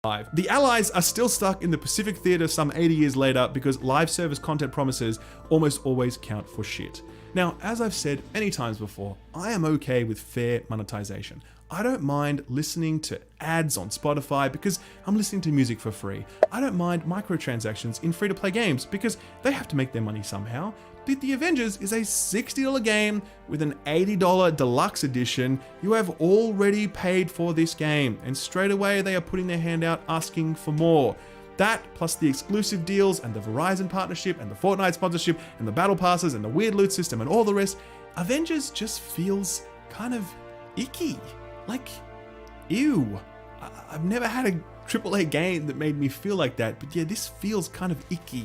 The Allies are still stuck in the Pacific Theater some 80 years later because live service content promises almost always count for shit. Now, as I've said many times before, I am okay with fair monetization. I don't mind listening to ads on Spotify because I'm listening to music for free. I don't mind microtransactions in free-to-play games because they have to make their money somehow. But The Avengers is a $60 game with an $80 deluxe edition. You have already paid for this game, and straight away they are putting their hand out asking for more. That, plus the exclusive deals and the Verizon partnership and the Fortnite sponsorship and the battle passes and the weird loot system and all the rest, Avengers just feels kind of icky. Like, ew. I've never had a AAA game that made me feel like that, but yeah, this feels kind of icky.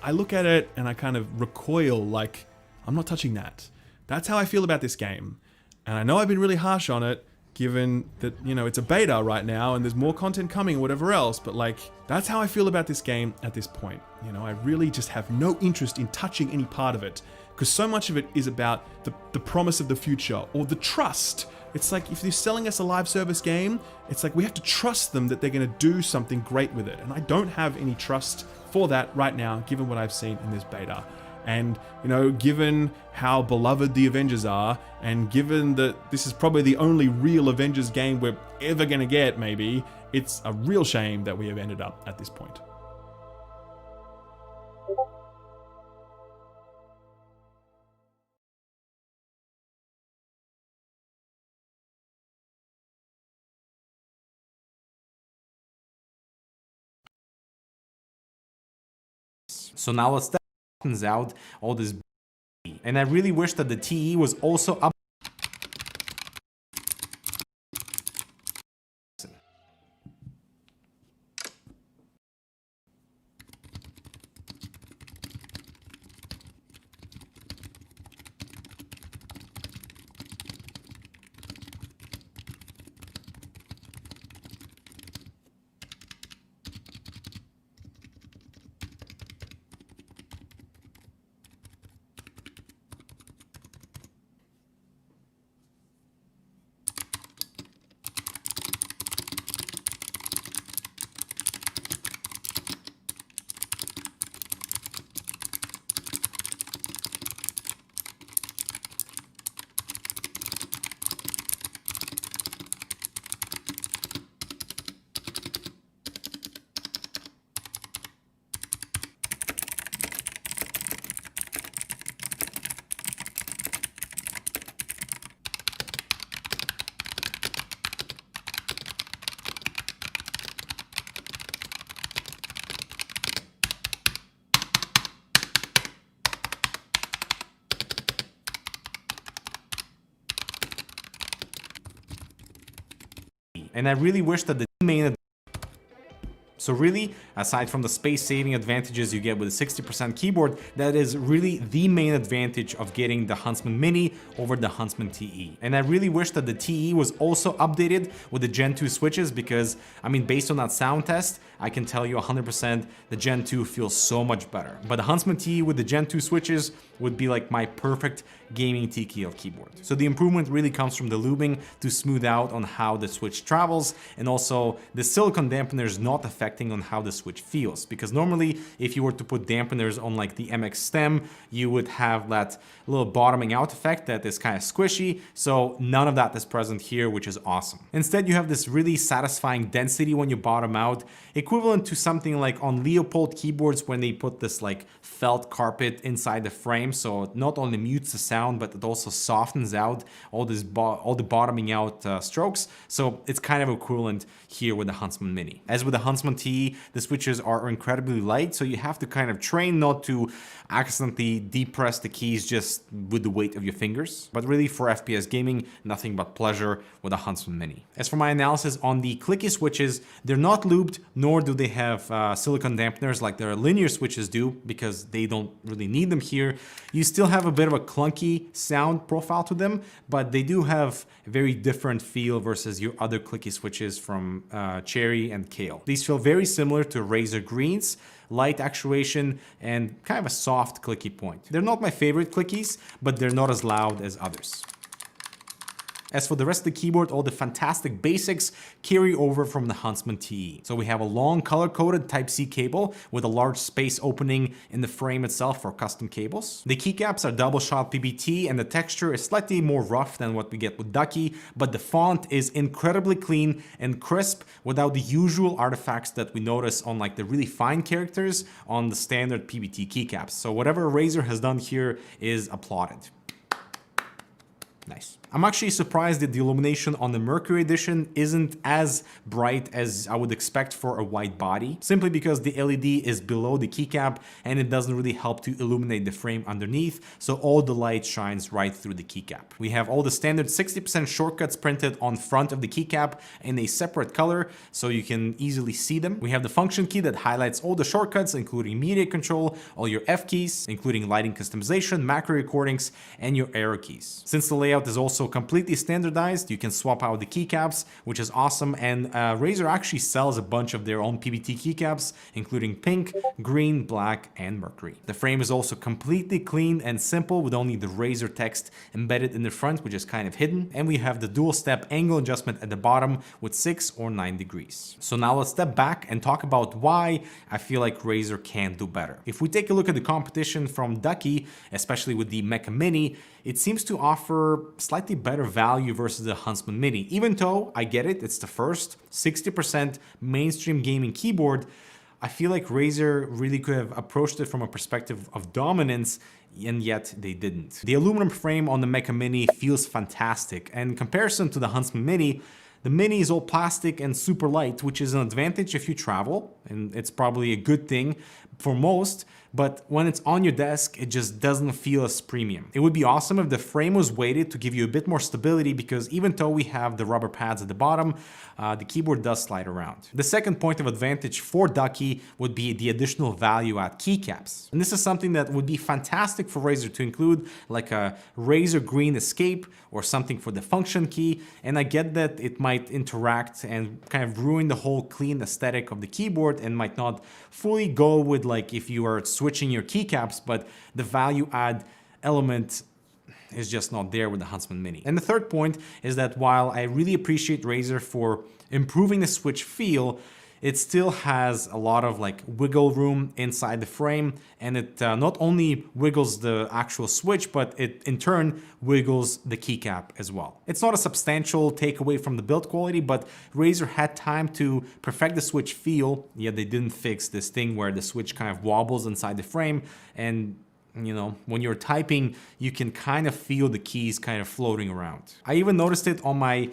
I look at it and I kind of recoil like, I'm not touching that. That's how I feel about this game. And I know I've been really harsh on it, given that, you know, it's a beta right now and there's more content coming or whatever else, but like, that's how I feel about this game at this point. You know, I really just have no interest in touching any part of it, because so much of it is about the promise of the future or the trust. It's like, if they're selling us a live service game, it's like we have to trust them that they're going to do something great with it. And I don't have any trust for that right now, given what I've seen in this beta. And, you know, given how beloved the Avengers are, and given that this is probably the only real Avengers game we're ever going to get, maybe, it's a real shame that we have ended up at this point. So now let's start out all this, and I really wish that the TE was also up. And I really wish that the main... So really, aside from the space-saving advantages you get with a 60% keyboard, that is really the main advantage of getting the Huntsman Mini over the Huntsman TE. And I really wish that the TE was also updated with the Gen 2 switches, because, I mean, based on that sound test, I can tell you 100% the Gen 2 feels so much better. But the Huntsman TE with the Gen 2 switches would be like my perfect gaming TKL keyboard. So the improvement really comes from the lubing to smooth out on how the switch travels, and also the silicone dampeners not affecting on how the switch feels. Because normally, if you were to put dampeners on like the MX stem, you would have that little bottoming out effect that is kind of squishy. So none of that is present here, which is awesome. Instead, you have this really satisfying density when you bottom out, equivalent to something like on Leopold keyboards when they put this like felt carpet inside the frame. So it not only mutes the sound, but it also softens out all the bottoming out strokes. So it's kind of equivalent here with the Huntsman Mini. As with the Huntsman TE, the switches are incredibly light, so you have to kind of train not to accidentally depress the keys just with the weight of your fingers. But really, for FPS gaming, nothing but pleasure with the Huntsman Mini. As for my analysis on the clicky switches, they're not lubed, nor do they have silicone dampeners like their linear switches do, because they don't really need them here. You still have a bit of a clunky sound profile to them, but they do have a very different feel versus your other clicky switches from Cherry and Kale. These feel very similar to Razer Greens, light actuation, and kind of a soft clicky point. They're not my favorite clickies, but they're not as loud as others. As for the rest of the keyboard, all the fantastic basics carry over from the Huntsman TE. So we have a long color-coded Type-C cable with a large space opening in the frame itself for custom cables. The keycaps are double-shot PBT and the texture is slightly more rough than what we get with Ducky, but the font is incredibly clean and crisp without the usual artifacts that we notice on like the really fine characters on the standard PBT keycaps. So whatever Razer has done here is applauded. Nice. I'm actually surprised that the illumination on the Mercury Edition isn't as bright as I would expect for a white body, simply because the LED is below the keycap and it doesn't really help to illuminate the frame underneath, so all the light shines right through the keycap. We have all the standard 60% shortcuts printed on front of the keycap in a separate color, so you can easily see them. We have the function key that highlights all the shortcuts, including media control, all your F keys, including lighting customization, macro recordings, and your arrow keys. Since the layout is also completely standardized, you can swap out the keycaps, which is awesome, and Razer actually sells a bunch of their own PBT keycaps, including pink, green, black, and Mercury. The frame is also completely clean and simple with only the Razer text embedded in the front, which is kind of hidden, and we have the dual step angle adjustment at the bottom with 6 or 9 degrees. So now let's step back and talk about why I feel like Razer can do better. If we take a look at the competition from Ducky, especially with the Mecha Mini, it seems to offer slightly better value versus the Huntsman Mini. Even though, I get it, it's the first 60% mainstream gaming keyboard, I feel like Razer really could have approached it from a perspective of dominance, and yet they didn't. The aluminum frame on the Mecha Mini feels fantastic, and in comparison to the Huntsman Mini, the Mini is all plastic and super light, which is an advantage if you travel, and it's probably a good thing for most, but when it's on your desk, it just doesn't feel as premium. It would be awesome if the frame was weighted to give you a bit more stability, because even though we have the rubber pads at the bottom, the keyboard does slide around. The second point of advantage for Ducky would be the additional value add keycaps. And this is something that would be fantastic for Razer to include, like a Razer Green Escape or something for the function key. And I get that it might interact and kind of ruin the whole clean aesthetic of the keyboard and might not fully go with like if you are switching your keycaps, but the value add element is just not there with the Huntsman Mini. And the third point is that while I really appreciate Razer for improving the Switch feel, it still has a lot of like wiggle room inside the frame, and it not only wiggles the actual Switch, but it in turn wiggles the keycap as well. It's not a substantial takeaway from the build quality, but Razer had time to perfect the Switch feel, yet they didn't fix this thing where the Switch kind of wobbles inside the frame, and you know, when you're typing, you can kind of feel the keys kind of floating around. I even noticed it on my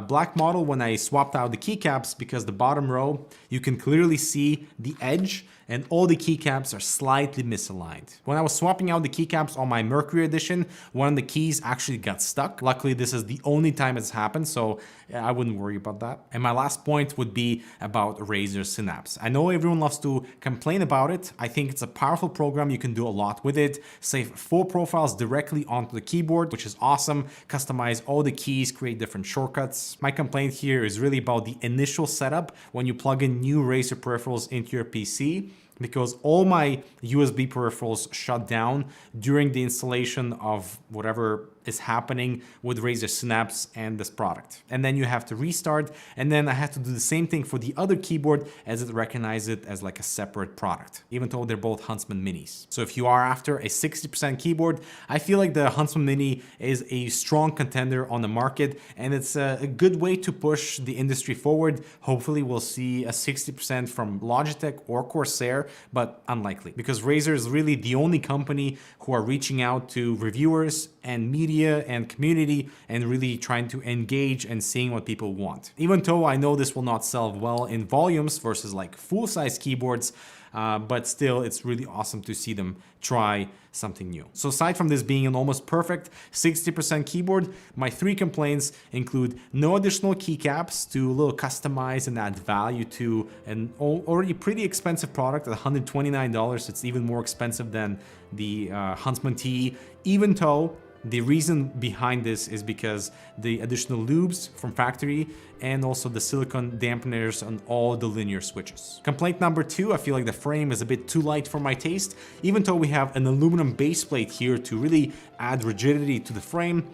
black model when I swapped out the keycaps, because the bottom row, you can clearly see the edge and all the keycaps are slightly misaligned. When I was swapping out the keycaps on my Mercury Edition, one of the keys actually got stuck. Luckily, this is the only time it's happened, so I wouldn't worry about that. And my last point would be about Razer Synapse. I know everyone loves to complain about it. I think it's a powerful program. You can do a lot with it. Save full profiles directly onto the keyboard, which is awesome. Customize all the keys, create different shortcuts. My complaint here is really about the initial setup when you plug in new Razer peripherals into your PC, because all my USB peripherals shut down during the installation of whatever is happening with Razer Synapse and this product. And then you have to restart, and then I had to do the same thing for the other keyboard as it recognized it as like a separate product, even though they're both Huntsman Minis. So if you are after a 60% keyboard, I feel like the Huntsman Mini is a strong contender on the market, and it's a good way to push the industry forward. Hopefully we'll see a 60% from Logitech or Corsair, but unlikely, because Razer is really the only company who are reaching out to reviewers and media and community and really trying to engage and seeing what people want. Even though I know this will not sell well in volumes versus like full-size keyboards, but still it's really awesome to see them try something new. So aside from this being an almost perfect 60% keyboard, my 3 complaints include no additional keycaps to a little customize and add value to an already pretty expensive product at $129. It's even more expensive than the Huntsman TE, even though the reason behind this is because the additional lubes from factory and also the silicone dampeners on all the linear switches. Complaint number 2, I feel like the frame is a bit too light for my taste. Even though we have an aluminum base plate here to really add rigidity to the frame,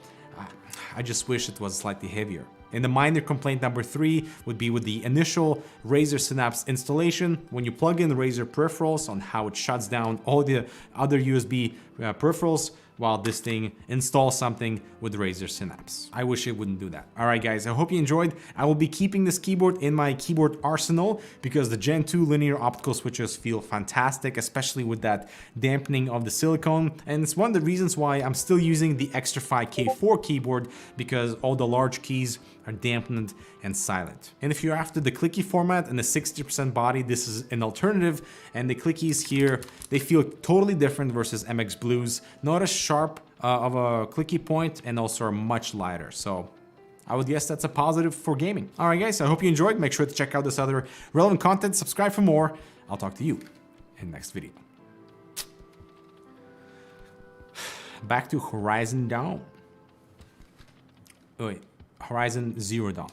I just wish it was slightly heavier. And the minor complaint number 3 would be with the initial Razer Synapse installation. When you plug in Razer peripherals, on how it shuts down all the other USB peripherals, while this thing installs something with Razer Synapse. I wish it wouldn't do that. All right, guys, I hope you enjoyed. I will be keeping this keyboard in my keyboard arsenal because the Gen 2 linear optical switches feel fantastic, especially with that dampening of the silicone. And it's one of the reasons why I'm still using the Xtrfy K4 keyboard, because all the large keys are dampened and silent. And if you're after the clicky format and the 60% body, this is an alternative. And the clickies here, they feel totally different versus MX Blues. Not as sharp of a clicky point, and also are much lighter. So I would guess that's a positive for gaming. All right, guys, I hope you enjoyed. Make sure to check out this other relevant content. Subscribe for more. I'll talk to you in the next video. Back to Horizon Dawn. Oh, wait, Horizon Zero Dawn.